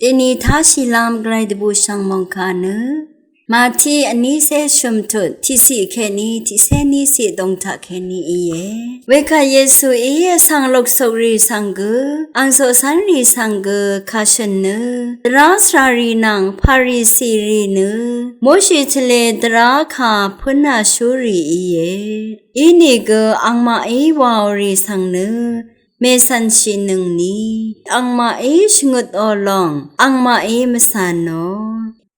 ทีนี้ท้าชิลามไกรดบูชังมองคาเนมาที่อันนี้เสชมทุดที่สี่แค่นี้ที่เสนี้สี่ตรงทักแค่นี้เอเวคาเยซูสังโลกสุรีสังเกอังโซสันรีสังเกคาชนเนตราสรารีนังพาริสีรีเนโมชิทเลตราคาพุนาชูรีอินี่กอังมาวาวรีสังเนเมสันชินึงนี้อังมาชงดอลองอังมามสานโน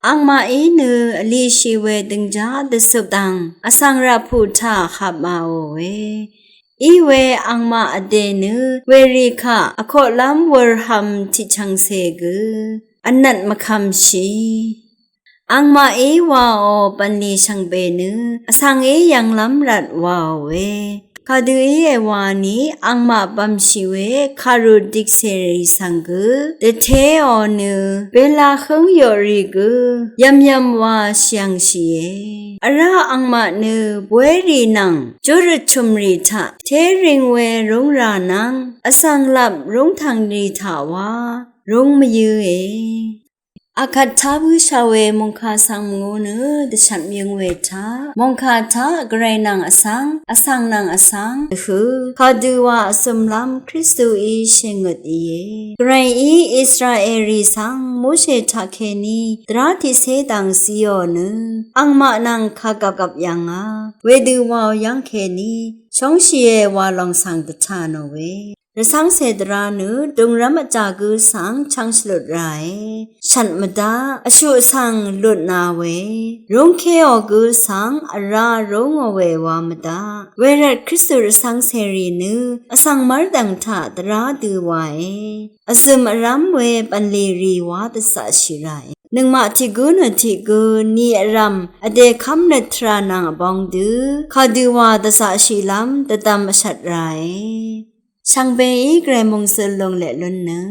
อังมาเนอลีชีเวดึงจาดสุดังอสังราพูทาขับมาโอเวอีเวอังมาอเดเนเวริคาอโคลัมวรหัมที่ชังเซกอันนัดมาคำชีอังมาวาโอปันลีชังเบเนอสังยังล้ำรัดวาเวคาดูวานีอังมาบัมชิเวคารุดิกเซรีสังกเดเทอเนเวลาคงยอริกยำวาเชียงชีอราอังมาเนบวยรีนังจุรชุมรีทะเทริงเวรงรานังอสังลับรงทางรีทาวารงมยือาคัตทาบุชาเวมงคาสังงูเนดฉันมีงเวทามงคาทากรายนางอสังนางอสังคือคาดูว่าสมลัมคริสตูเชงดกรายอิสราเอลีสังโมเชทาเคนีตราทิเสดังซิโอเนอังมานังคากับยังเวดูว่ายังเคนีชงเชียวาลองสังตชาโนเวรสังเสดรานุดงรัมจากุสังชังสลุดไรฉันมดาอชุสังลุดนาเวรงเคอกุสังอรารงเววามดาเวรคริสตุรสังเสรีนุอสังมารดังทาตราดูไวอซึมรัมเวปันเลรีวาตสาชิไรนึงมาที่กูนที่กูนี่รัมอเดคัมเนตรานังบองดูคาดูวาตสาชิลัมตตามชัดไรช่างเบยเกรมงสลงเละล้นนึง